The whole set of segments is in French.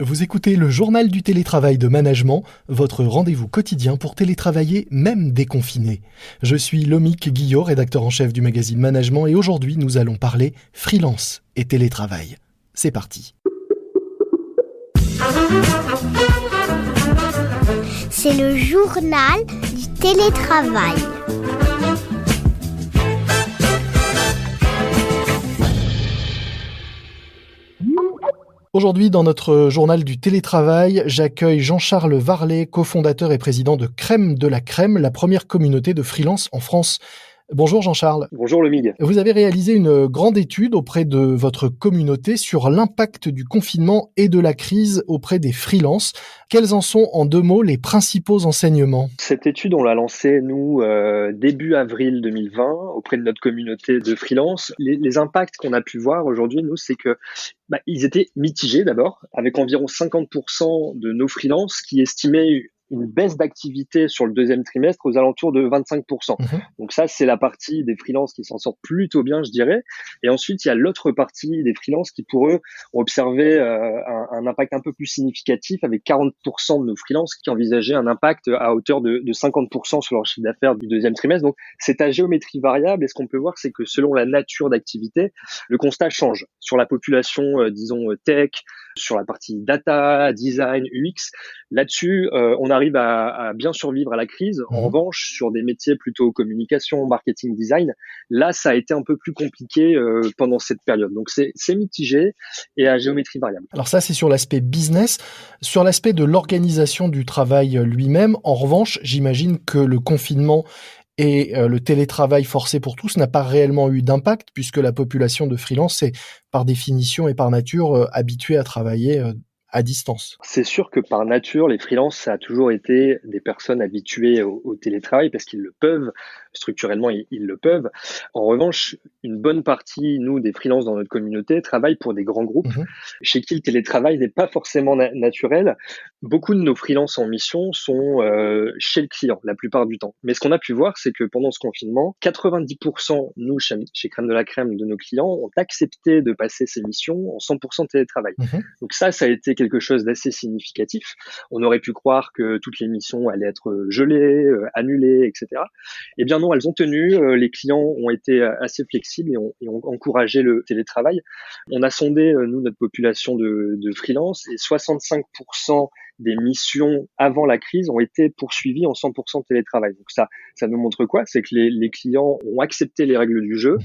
Vous écoutez le journal du télétravail de Management, votre rendez-vous quotidien pour télétravailler même déconfiné. Je suis Lomique Guillot, rédacteur en chef du magazine Management, et aujourd'hui nous allons parler freelance et télétravail. C'est parti. C'est le journal du télétravail. Aujourd'hui, dans notre journal du télétravail, j'accueille Jean-Charles Varlet, cofondateur et président de Crème de la Crème, la première communauté de freelance en France. Bonjour Jean-Charles. Bonjour Lomique. Vous avez réalisé une grande étude auprès de votre communauté sur l'impact du confinement et de la crise auprès des freelances. Quels en sont, en deux mots, les principaux enseignements ? Cette étude, on l'a lancée, nous, début avril 2020, auprès de notre communauté de freelance. Les impacts qu'on a pu voir aujourd'hui, nous, c'est que ils étaient mitigés d'abord, avec environ 50% de nos freelances qui estimaient une baisse d'activité sur le deuxième trimestre aux alentours de 25%. Donc ça, c'est la partie des freelances qui s'en sortent plutôt bien, je dirais. Et ensuite, il y a l'autre partie des freelances qui, pour eux, ont observé un impact un peu plus significatif, avec 40% de nos freelances qui envisageaient un impact à hauteur de 50% sur leur chiffre d'affaires du deuxième trimestre. Donc c'est à géométrie variable, et ce qu'on peut voir, c'est que selon la nature d'activité, le constat change. Sur la population, disons, tech, sur la partie data, design, UX, là-dessus, on arrive à bien survivre à la crise. En revanche, sur des métiers plutôt communication, marketing, design, là, ça a été un peu plus compliqué pendant cette période. Donc, c'est mitigé et à géométrie variable. Alors ça, c'est sur l'aspect business. Sur l'aspect de l'organisation du travail lui-même, en revanche, j'imagine que le confinement et le télétravail forcé pour tous n'a pas réellement eu d'impact, puisque la population de freelance est, par définition et par nature, habituée à travailler à distance. C'est sûr que par nature, les freelances, ça a toujours été des personnes habituées au télétravail parce qu'ils le peuvent. Structurellement, ils le peuvent. En revanche, une bonne partie, nous, des freelances dans notre communauté, travaillent pour des grands groupes chez qui le télétravail n'est pas forcément naturel. Beaucoup de nos freelances en mission sont chez le client la plupart du temps. Mais ce qu'on a pu voir, c'est que pendant ce confinement, 90%, nous, chez Crème de la Crème, de nos clients, ont accepté de passer ces missions en 100% télétravail. Donc ça a été quelque chose d'assez significatif. On aurait pu croire que toutes les missions allaient être gelées, annulées, etc. Eh bien non, elles ont tenu. Les clients ont été assez flexibles et ont encouragé le télétravail. On a sondé, nous, notre population de freelance, et 65% des missions avant la crise ont été poursuivies en 100% télétravail. Donc ça nous montre quoi ? C'est que les clients ont accepté les règles du jeu,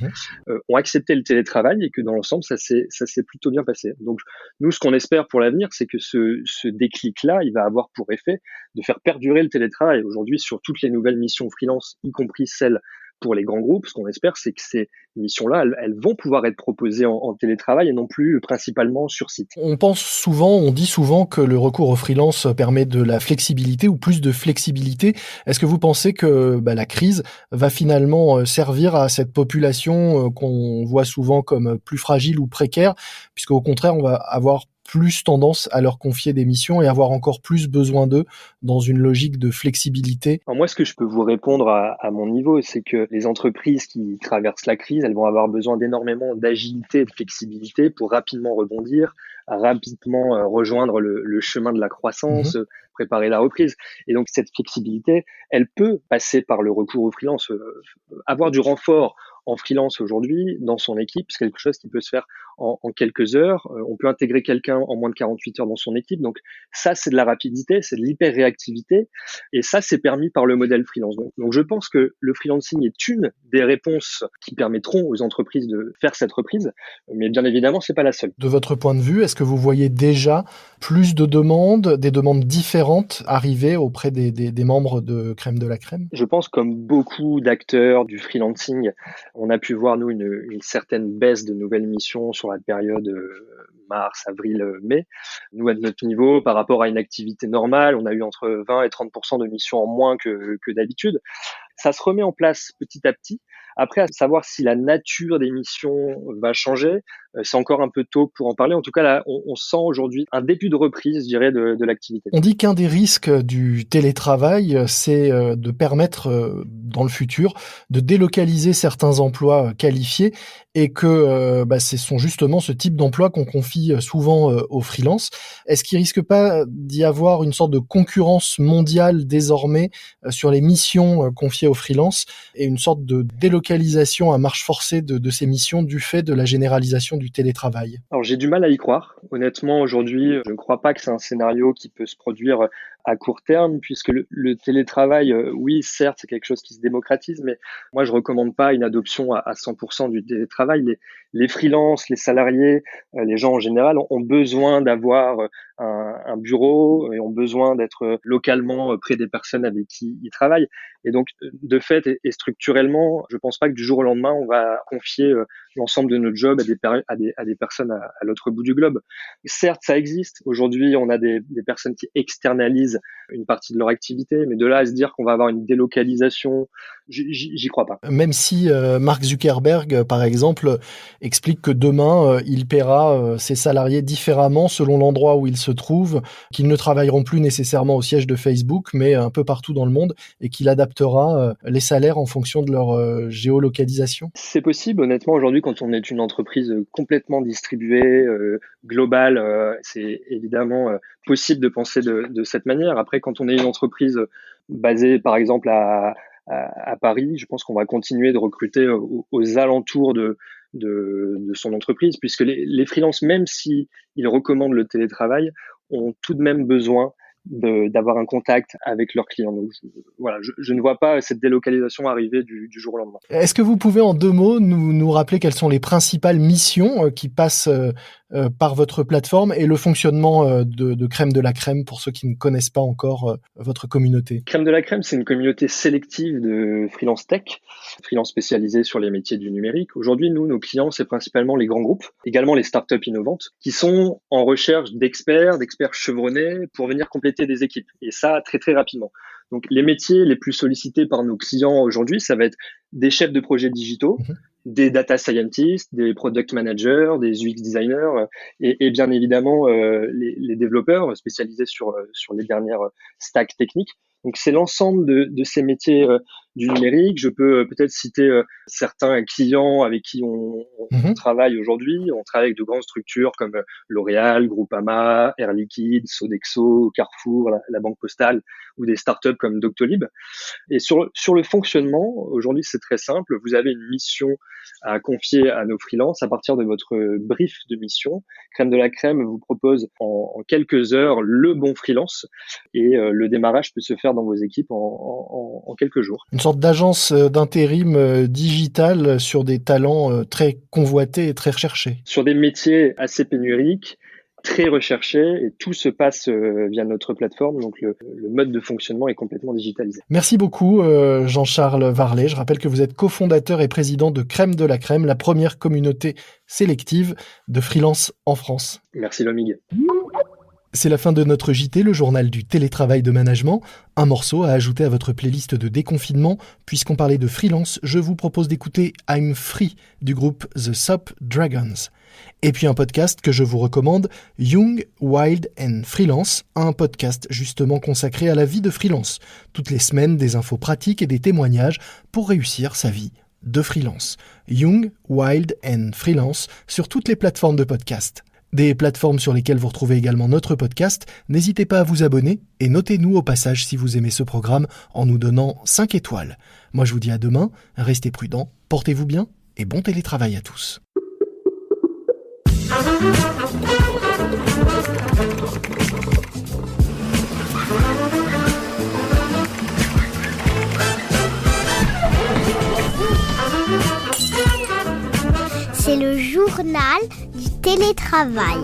ont accepté le télétravail, et que dans l'ensemble, ça s'est plutôt bien passé. Donc nous, ce qu'on espère pour l'avenir, c'est que ce déclic-là, il va avoir pour effet de faire perdurer le télétravail. Aujourd'hui, sur toutes les nouvelles missions freelance, y compris celles pour les grands groupes, ce qu'on espère, c'est que ces missions-là, elles vont pouvoir être proposées en télétravail et non plus principalement sur site. On dit souvent que le recours au freelance permet de la flexibilité ou plus de flexibilité. Est-ce que vous pensez que la crise va finalement servir à cette population qu'on voit souvent comme plus fragile ou précaire, puisqu'au contraire, on va avoir plus tendance à leur confier des missions et avoir encore plus besoin d'eux dans une logique de flexibilité? Alors moi, ce que je peux vous répondre à mon niveau, c'est que les entreprises qui traversent la crise, elles vont avoir besoin d'énormément d'agilité et de flexibilité pour rapidement rebondir, rapidement rejoindre le chemin de la croissance, préparer la reprise. Et donc cette flexibilité, elle peut passer par le recours au freelance. Avoir du renfort en freelance aujourd'hui dans son équipe, c'est quelque chose qui peut se faire en quelques heures. On peut intégrer quelqu'un en moins de 48 heures dans son équipe. Donc ça, c'est de la rapidité, c'est de l'hyper-réactivité. Et ça, c'est permis par le modèle freelance. Donc je pense que le freelancing est une des réponses qui permettront aux entreprises de faire cette reprise. Mais bien évidemment, c'est pas la seule. De votre point de vue, est-ce que vous voyez déjà plus de demandes, des demandes différentes arriver auprès des membres de Crème de la Crème ? Je pense, comme beaucoup d'acteurs du freelancing, on a pu voir, nous, une certaine baisse de nouvelles missions sur la période mars, avril, mai. Nous, à notre niveau, par rapport à une activité normale, on a eu entre 20 et 30% de missions en moins que d'habitude. Ça se remet en place petit à petit. Après, à savoir si la nature des missions va changer, c'est encore un peu tôt pour en parler. En tout cas, là, on sent aujourd'hui un début de reprise, je dirais, de l'activité. On dit qu'un des risques du télétravail, c'est de permettre, dans le futur, de délocaliser certains emplois qualifiés et que ce sont justement ce type d'emplois qu'on confie souvent aux freelances. Est-ce qu'il risque pas d'y avoir une sorte de concurrence mondiale désormais sur les missions confiées aux freelances et une sorte de délocalisation à marche forcée de ces missions du fait de la généralisation du télétravail? Alors j'ai du mal à y croire. Honnêtement, aujourd'hui, je ne crois pas que c'est un scénario qui peut se produire à court terme, puisque le télétravail, oui, certes, c'est quelque chose qui se démocratise, mais moi, je recommande pas une adoption à 100% du télétravail. Les freelances, les salariés, les gens en général ont besoin d'avoir un bureau et ont besoin d'être localement près des personnes avec qui ils travaillent. Et donc, de fait et structurellement, je pense pas que du jour au lendemain, on va confier l'ensemble de notre job à des personnes à l'autre bout du globe. Certes, ça existe. Aujourd'hui, on a des personnes qui externalisent une partie de leur activité, mais de là à se dire qu'on va avoir une délocalisation, j'y crois pas. Même si Mark Zuckerberg, par exemple, explique que demain, il paiera ses salariés différemment selon l'endroit où ils se trouvent, qu'ils ne travailleront plus nécessairement au siège de Facebook, mais un peu partout dans le monde, et qu'il adaptera les salaires en fonction de leur géolocalisation. C'est possible, honnêtement, aujourd'hui, quand on est une entreprise complètement distribuée, globale, c'est évidemment possible de penser de cette manière. Après, quand on est une entreprise basée, par exemple, à Paris, je pense qu'on va continuer de recruter aux alentours de son entreprise, puisque les freelances, même si ils recommandent le télétravail, ont tout de même besoin d'avoir un contact avec leurs clients. Donc, je ne vois pas cette délocalisation arriver du jour au lendemain. Est-ce que vous pouvez en 2 mots nous rappeler quelles sont les principales missions qui passent par votre plateforme et le fonctionnement de Crème de la Crème pour ceux qui ne connaissent pas encore votre communauté? Crème de la Crème, c'est une communauté sélective de freelance tech, freelance spécialisés sur les métiers du numérique. Aujourd'hui, nos clients, c'est principalement les grands groupes, également les startups innovantes, qui sont en recherche d'experts chevronnés pour venir compléter des équipes. Et ça, très, très rapidement. Donc, les métiers les plus sollicités par nos clients aujourd'hui, ça va être des chefs de projets digitaux, des data scientists, des product managers, des UX designers et bien évidemment les développeurs spécialisés sur les dernières stacks techniques. Donc, c'est l'ensemble de ces métiers du numérique. Je peux peut-être citer certains clients avec qui on travaille aujourd'hui. On travaille avec de grandes structures comme L'Oréal, Groupama, Air Liquide, Sodexo, Carrefour, la Banque Postale ou des startups comme Doctolib. Et sur le fonctionnement, aujourd'hui, c'est très simple. Vous avez une mission à confier à nos freelances à partir de votre brief de mission. Crème de la Crème vous propose en quelques heures le bon freelance et le démarrage peut se faire dans vos équipes en quelques jours. Une sorte d'agence d'intérim digitale sur des talents très convoités et très recherchés. Sur des métiers assez pénuriques, très recherché et tout se passe via notre plateforme. Donc, le mode de fonctionnement est complètement digitalisé. Merci beaucoup, Jean-Charles Varlet. Je rappelle que vous êtes cofondateur et président de Crème de la Crème, la première communauté sélective de freelance en France. Merci, Lomig. C'est la fin de notre JT, le journal du télétravail de management. Un morceau à ajouter à votre playlist de déconfinement. Puisqu'on parlait de freelance, je vous propose d'écouter I'm Free du groupe The Sop Dragons. Et puis un podcast que je vous recommande, Young, Wild and Freelance, un podcast justement consacré à la vie de freelance. Toutes les semaines, des infos pratiques et des témoignages pour réussir sa vie de freelance. Young, Wild and Freelance sur toutes les plateformes de podcast. Des plateformes sur lesquelles vous retrouvez également notre podcast. N'hésitez pas à vous abonner et notez-nous au passage si vous aimez ce programme en nous donnant 5 étoiles. Moi je vous dis à demain, restez prudents, portez-vous bien et bon télétravail à tous. C'est le journal du télétravail.